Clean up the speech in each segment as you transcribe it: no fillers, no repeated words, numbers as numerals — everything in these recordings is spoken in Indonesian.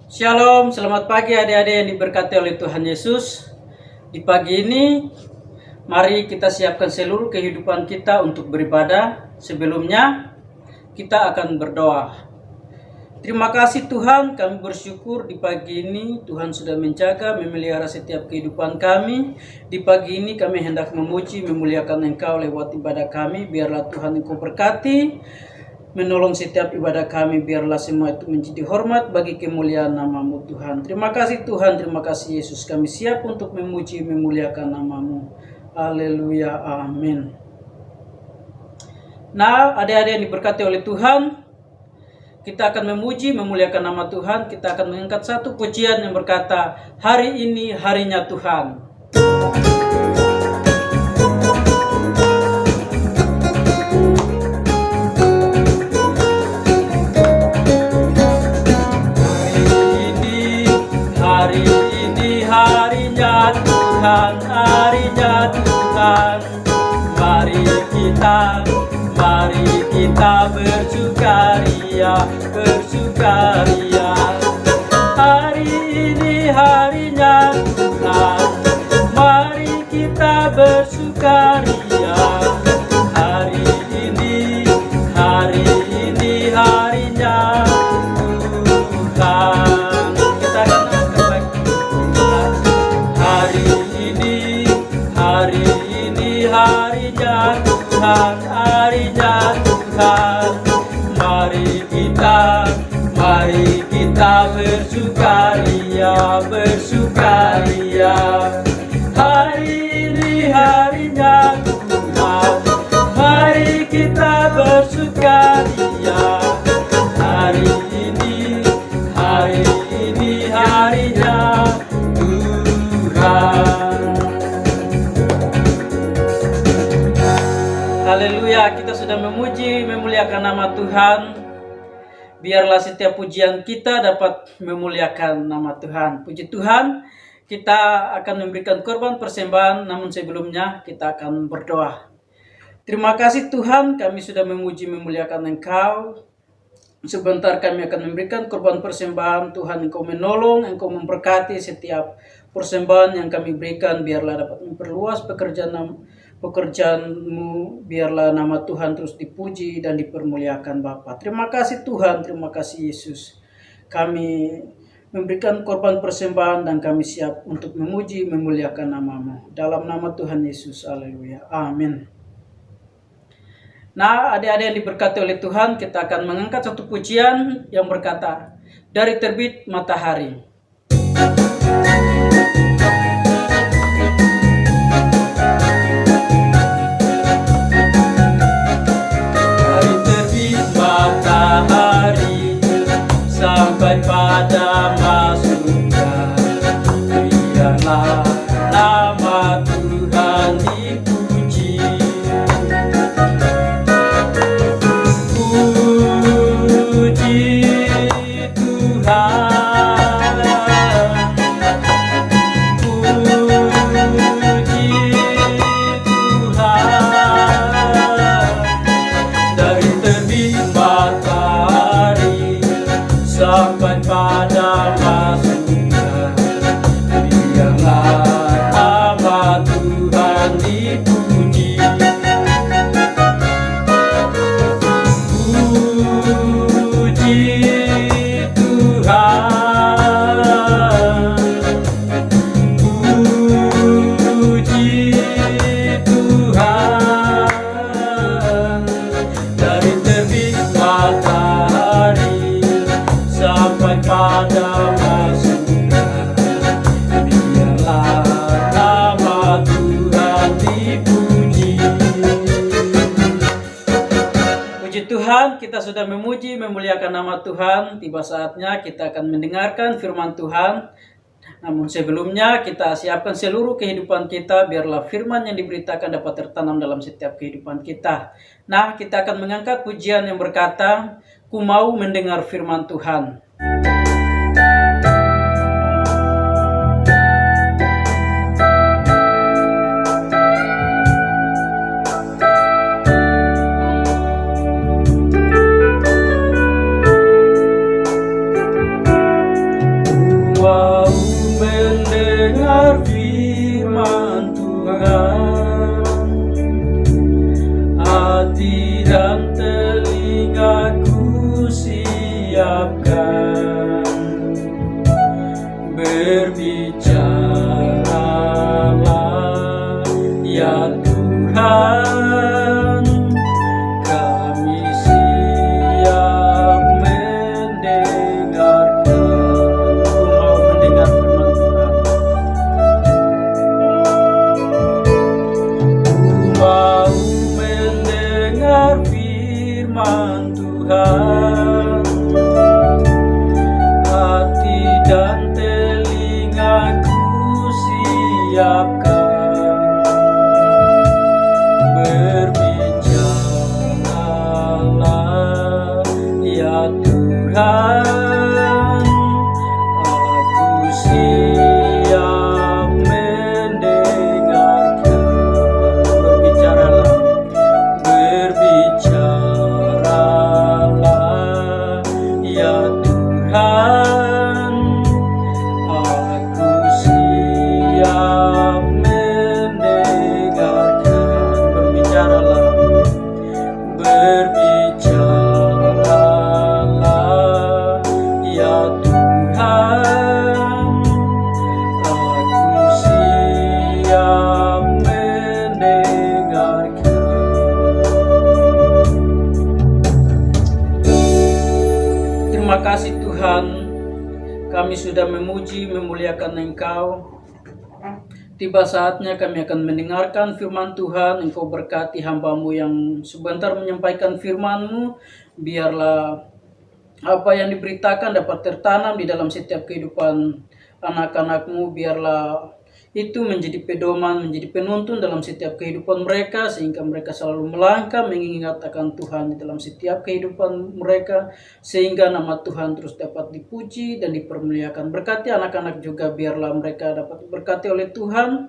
Shalom, selamat pagi adik-adik yang diberkati oleh Tuhan Yesus. Di pagi ini, mari kita siapkan seluruh kehidupan kita untuk beribadah. Sebelumnya, kita akan berdoa. Terima kasih Tuhan, kami bersyukur di pagi ini Tuhan sudah menjaga, memelihara setiap kehidupan kami. Di pagi ini kami hendak memuji, memuliakan Engkau lewat ibadah kami. Biarlah Tuhan Engkau berkati, menolong setiap ibadah kami, biarlah semua itu menjadi hormat bagi kemuliaan nama-Mu Tuhan. Terima kasih Tuhan, terima kasih Yesus. Kami siap untuk memuji, memuliakan nama-Mu. Haleluya, amin. Nah, adik-adik yang diberkati oleh Tuhan, kita akan memuji, memuliakan nama Tuhan. Kita akan mengangkat satu pujian yang berkata, hari ini harinya Tuhan. Harinya Tuhan, mari kita bersukaria. Hari ini harinya Tuhan, mari kita bersukaria. Hari ini harinya Tuhan. Kita akan angkat hari ini harinya Tuhan, mari kita bersukaria. Hari ini harinya Tuhan, mari kita bersukaria. Hari ini harinya Tuhan. Haleluya, kita sudah memuji, memuliakan nama Tuhan. Biarlah setiap pujian kita dapat memuliakan nama Tuhan. Puji Tuhan, kita akan memberikan korban persembahan, namun sebelumnya kita akan berdoa. Terima kasih Tuhan, kami sudah memuji, memuliakan Engkau. Sebentar kami akan memberikan korban persembahan. Tuhan, Engkau menolong, Engkau memberkati setiap persembahan yang kami berikan. Biarlah dapat memperluas pekerjaan-Mu, biarlah nama Tuhan terus dipuji dan dipermuliakan Bapa. Terima kasih Tuhan, terima kasih Yesus. Kami memberikan korban persembahan dan kami siap untuk memuji, memuliakan nama-Mu. Dalam nama Tuhan Yesus, haleluya, amin. Nah, adik-adik yang diberkati oleh Tuhan, kita akan mengangkat satu pujian yang berkata, dari terbit matahari. Sampai pada masuknya, biarlah nama Tuhan dipuji. Puji Tuhan, puji Tuhan, dari terbit matahari sampai pada masuknya, biarlah nama Tuhan dipuji. Puji Tuhan, puji Tuhan, dari terbit matahari sampai pada masuknya, biarlah nama Tuhan dipuji. Puji Tuhan, kita sudah memuji, memuliakan nama Tuhan. Tiba saatnya kita akan mendengarkan firman Tuhan. Namun sebelumnya kita siapkan seluruh kehidupan kita, biarlah firman yang diberitakan dapat tertanam dalam setiap kehidupan kita. Nah, kita akan mengangkat pujian yang berkata, ku mau mendengar firman Tuhan. mau mendengar firman Tuhan, hati dan telingaku siapkan. Berbicaralah ya Tuhan, kami siap mendengarkan. Aku mau mendengar firman Tuhan. Aku mau mendengar firman Tuhan, hati dan telingaku siapkan. Berbicaralah ya Tuhan, aku siap mendengarkan. Berbicaralah ya Tuhan, aku siap mendengarkan. Berbicaralah ya Tuhan, aku siap mendengarkan. Terima kasih Tuhan, kami sudah memuji, memuliakan Engkau. Tiba saatnya kami akan mendengarkan firman Tuhan. Engkau berkati hamba-Mu yang sebentar menyampaikan firman-Mu. Biarlah apa yang diberitakan dapat tertanam di dalam setiap kehidupan anak-anak-Mu. Biarlah itu menjadi pedoman, menjadi penuntun dalam setiap kehidupan mereka, sehingga mereka selalu melangkah mengingat akan Tuhan di dalam setiap kehidupan mereka, sehingga nama Tuhan terus dapat dipuji dan dipermuliakan. Berkati anak-anak juga, biarlah mereka dapat diberkati oleh Tuhan,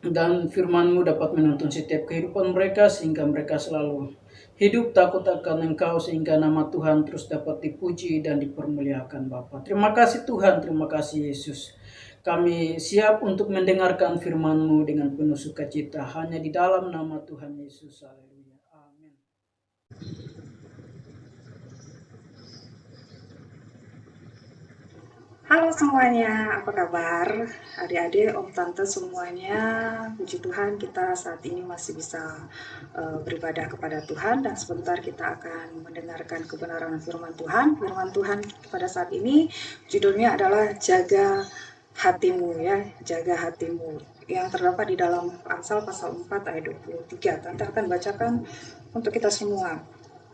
dan firman-Mu dapat menuntun setiap kehidupan mereka, sehingga mereka selalu hidup takut akan Engkau, sehingga nama Tuhan terus dapat dipuji dan dipermuliakan Bapa. Terima kasih Tuhan, terima kasih Yesus. Kami siap untuk mendengarkan firman-Mu dengan penuh sukacita, hanya di dalam nama Tuhan Yesus. Haleluya. Amin. Halo semuanya, apa kabar? Adik-adik, om tante semuanya, puji Tuhan kita saat ini masih bisa beribadah kepada Tuhan, dan sebentar kita akan mendengarkan kebenaran firman Tuhan. Firman Tuhan pada saat ini judulnya adalah Jaga Hatimu, ya, jaga hatimu, yang terdapat di dalam Amsal pasal 4 ayat 23. Tante akan bacakan untuk kita semua.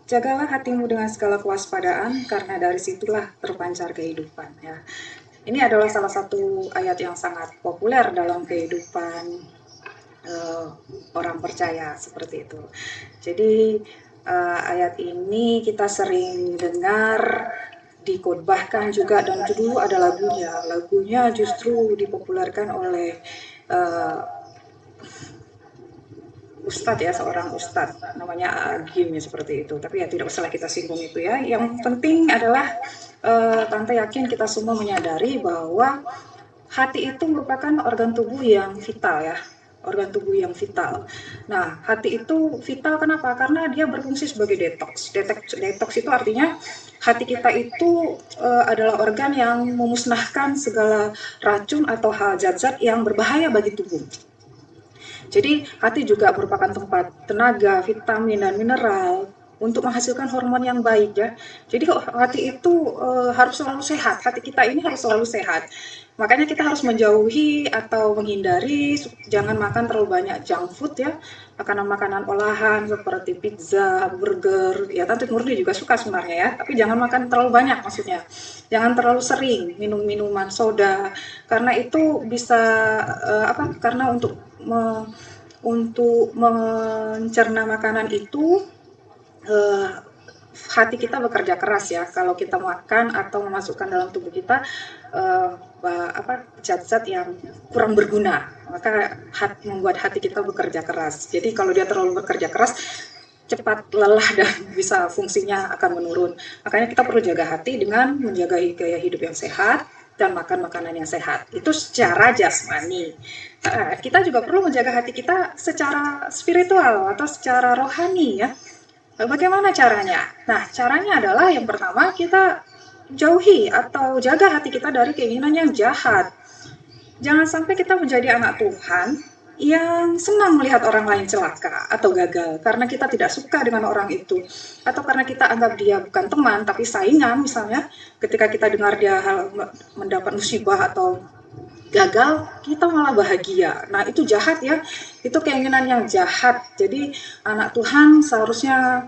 Jagalah hatimu dengan segala kewaspadaan, karena dari situlah terpancar kehidupan. Ya, ini adalah salah satu ayat yang sangat populer dalam kehidupan orang percaya seperti itu. Jadi ayat ini kita sering dengar, dikhotbahkan juga, dan dulu ada lagunya. Lagunya justru dipopulerkan oleh ustadz, ya, seorang ustadz namanya Agim, ya, seperti itu. Tapi ya tidak usah kita singgung itu, ya. Yang penting adalah tante yakin kita semua menyadari bahwa hati itu merupakan organ tubuh yang vital, ya. Organ tubuh yang vital. Nah, hati itu vital kenapa? Karena dia berfungsi sebagai detox. Detox itu artinya hati kita itu adalah organ yang memusnahkan segala racun atau hal zat-zat yang berbahaya bagi tubuh. Jadi hati juga merupakan tempat tenaga, vitamin, dan mineral untuk menghasilkan hormon yang baik, ya. Jadi hati itu harus selalu sehat. Hati kita ini harus selalu sehat. Makanya kita harus menjauhi atau menghindari, jangan makan terlalu banyak junk food, ya. Makanan-makanan olahan seperti pizza, burger, ya Tante Murni juga suka sebenarnya, ya. Tapi jangan makan terlalu banyak, maksudnya. Jangan terlalu sering minum minuman soda, karena itu bisa karena untuk mencerna makanan itu hati kita bekerja keras, ya. Kalau kita makan atau memasukkan dalam tubuh kita zat-zat yang kurang berguna, maka membuat hati kita bekerja keras. Jadi kalau dia terlalu bekerja keras, cepat lelah dan bisa fungsinya akan menurun. Makanya kita perlu jaga hati dengan menjaga gaya hidup yang sehat, dan makan makanan yang sehat. Itu secara jasmani. Kita juga perlu menjaga hati kita secara spiritual atau secara rohani ya. Bagaimana caranya? Nah, caranya adalah yang pertama kita jauhi atau jaga hati kita dari keinginan yang jahat. Jangan sampai kita menjadi anak Tuhan yang senang melihat orang lain celaka atau gagal karena kita tidak suka dengan orang itu, atau karena kita anggap dia bukan teman tapi saingan. Misalnya ketika kita dengar dia mendapat musibah atau gagal, kita malah bahagia. Nah, itu jahat ya, itu keinginan yang jahat. Jadi anak Tuhan seharusnya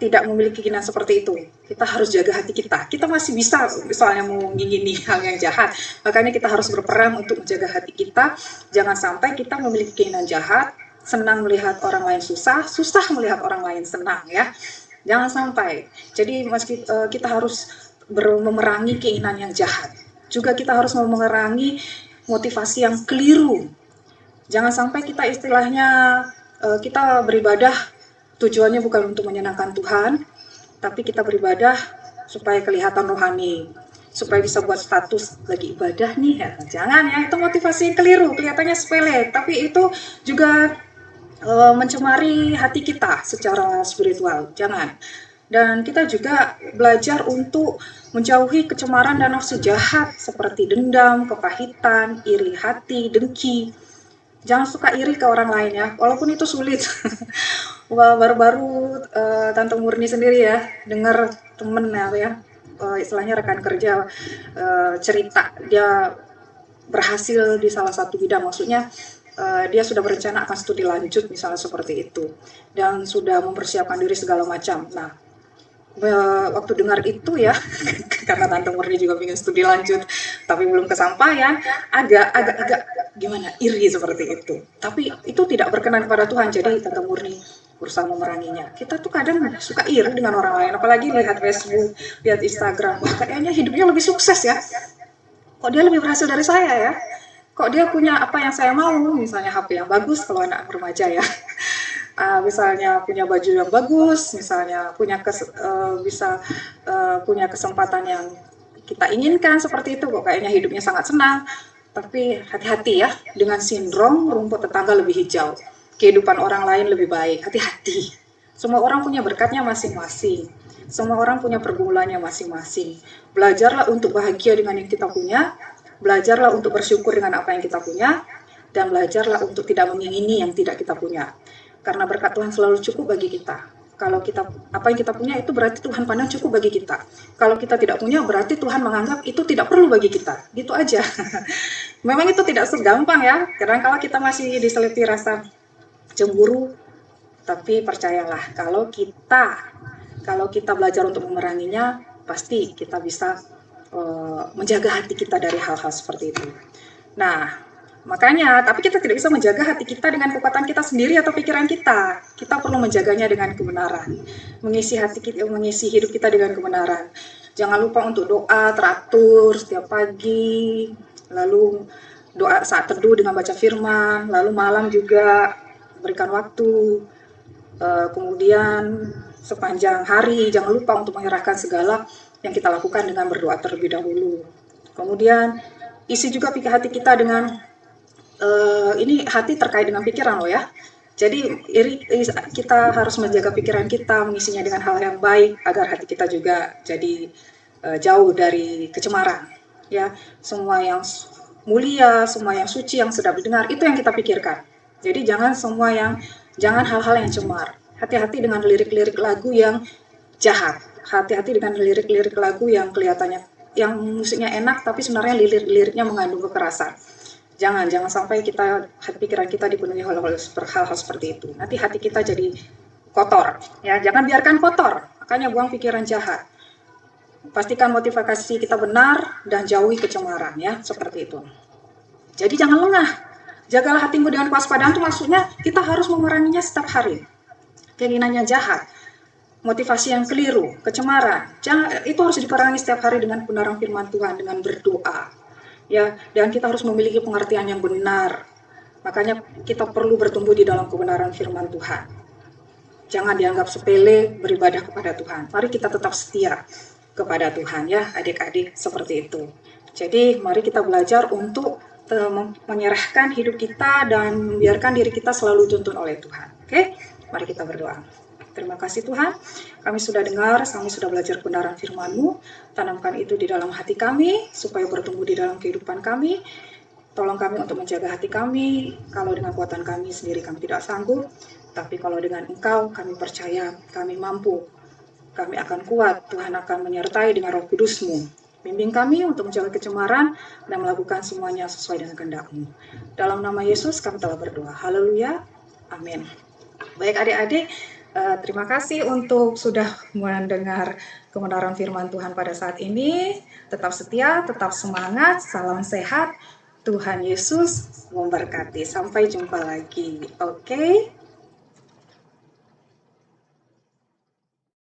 tidak memiliki keinginan seperti itu. Kita harus jaga hati kita. Kita masih bisa misalnya mengingini hal yang jahat. Makanya kita harus berperang untuk menjaga hati kita. Jangan sampai kita memiliki keinginan jahat, senang melihat orang lain susah, susah melihat orang lain senang ya. Jangan sampai. Jadi meski kita harus memerangi keinginan yang jahat. Juga kita harus memerangi motivasi yang keliru. Jangan sampai kita istilahnya kita beribadah tujuannya bukan untuk menyenangkan Tuhan, tapi kita beribadah supaya kelihatan rohani, supaya bisa buat status lagi ibadah nih ya. Jangan ya, itu motivasi yang keliru, kelihatannya sepele, tapi itu juga mencemari hati kita secara spiritual. Jangan. Dan kita juga belajar untuk menjauhi kecemaran dan nafsu jahat seperti dendam, kepahitan, iri hati, dengki. Jangan suka iri ke orang lain ya, walaupun itu sulit. Wah, baru-baru Tante Murni sendiri ya, dengar temen ya, istilahnya rekan kerja cerita dia berhasil di salah satu bidang, maksudnya dia sudah berencana akan studi lanjut misalnya seperti itu, dan sudah mempersiapkan diri segala macam. Nah, waktu dengar itu ya, karena Tante Murni juga ingin studi lanjut tapi belum kesampaian, agak gimana, iri seperti itu. Tapi itu tidak berkenan kepada Tuhan, jadi Tante Murni berusaha memeranginya. Kita tuh kadang suka iri dengan orang lain, apalagi lihat Facebook, lihat Instagram, wah kayaknya hidupnya lebih sukses ya, kok dia lebih berhasil dari saya ya, kok dia punya apa yang saya mau, misalnya HP yang bagus kalau anak remaja ya. Misalnya punya baju yang bagus, misalnya punya punya kesempatan yang kita inginkan seperti itu, kok kayaknya hidupnya sangat senang. Tapi hati-hati ya dengan sindrom rumput tetangga lebih hijau, kehidupan orang lain lebih baik. Hati-hati, semua orang punya berkatnya masing-masing, semua orang punya pergumulannya masing-masing. Belajarlah untuk bahagia dengan yang kita punya, belajarlah untuk bersyukur dengan apa yang kita punya, dan belajarlah untuk tidak mengingini yang tidak kita punya. Karena berkat Tuhan selalu cukup bagi kita. Kalau kita apa yang kita punya itu berarti Tuhan pandang cukup bagi kita. Kalau kita tidak punya berarti Tuhan menganggap itu tidak perlu bagi kita. Gitu aja. Memang itu tidak segampang ya. Kadang kalau kita masih diselipi rasa cemburu, tapi percayalah kalau kita belajar untuk memeranginya, pasti kita bisa menjaga hati kita dari hal-hal seperti itu. Nah, makanya, tapi kita tidak bisa menjaga hati kita dengan kekuatan kita sendiri atau pikiran kita. Kita perlu menjaganya dengan kebenaran. Mengisi hidup kita dengan kebenaran. Jangan lupa untuk doa teratur setiap pagi, lalu doa saat teduh dengan baca firman, lalu malam juga berikan waktu. Kemudian sepanjang hari jangan lupa untuk menyerahkan segala yang kita lakukan dengan berdoa terlebih dahulu. Kemudian isi juga hati kita dengan ini hati terkait dengan pikiran loh ya. Jadi kita harus menjaga pikiran kita, mengisinya dengan hal yang baik agar hati kita juga jadi jauh dari kecemaran. Ya, semua yang mulia, semua yang suci yang sedap didengar itu yang kita pikirkan. Jadi jangan hal-hal yang cemar. Hati-hati dengan lirik-lirik lagu yang jahat. Hati-hati dengan lirik-lirik lagu yang kelihatannya yang musiknya enak tapi sebenarnya liriknya mengandung kekerasan. Jangan sampai pikiran kita dipenuhi hal-hal seperti itu. Nanti hati kita jadi kotor. Ya, jangan biarkan kotor. Makanya buang pikiran jahat. Pastikan motivasi kita benar dan jauhi kecemaran ya, seperti itu. Jadi jangan lengah. Jagalah hatimu dengan kewaspadaan, itu maksudnya kita harus memeranginya setiap hari. Keinginannya jahat, motivasi yang keliru, kecemaran. Itu harus diperangi setiap hari dengan kebenaran firman Tuhan, dengan berdoa. Ya, dan kita harus memiliki pengertian yang benar. Makanya kita perlu bertumbuh di dalam kebenaran firman Tuhan. Jangan dianggap sepele beribadah kepada Tuhan. Mari kita tetap setia. kepada Tuhan ya adik-adik, seperti itu. Jadi mari kita belajar untuk menyerahkan hidup kita dan membiarkan diri kita selalu dituntun oleh Tuhan. Oke, mari kita berdoa. Terima kasih Tuhan, kami sudah dengar, kami sudah belajar kebenaran firman-Mu. Tanamkan itu di dalam hati kami, supaya bertumbuh di dalam kehidupan kami. Tolong kami untuk menjaga hati kami, kalau dengan kekuatan kami sendiri kami tidak sanggup, tapi kalau dengan Engkau kami percaya, kami mampu, kami akan kuat, Tuhan akan menyertai dengan Roh Kudus-Mu. Bimbing kami untuk menjaga kecemaran dan melakukan semuanya sesuai dengan kehendak-Mu. Dalam nama Yesus kami telah berdoa. Haleluya. Amin. Baik adik-adik, terima kasih untuk sudah mendengar kebenaran firman Tuhan pada saat ini. Tetap setia, tetap semangat, salam sehat. Tuhan Yesus memberkati. Sampai jumpa lagi. Oke.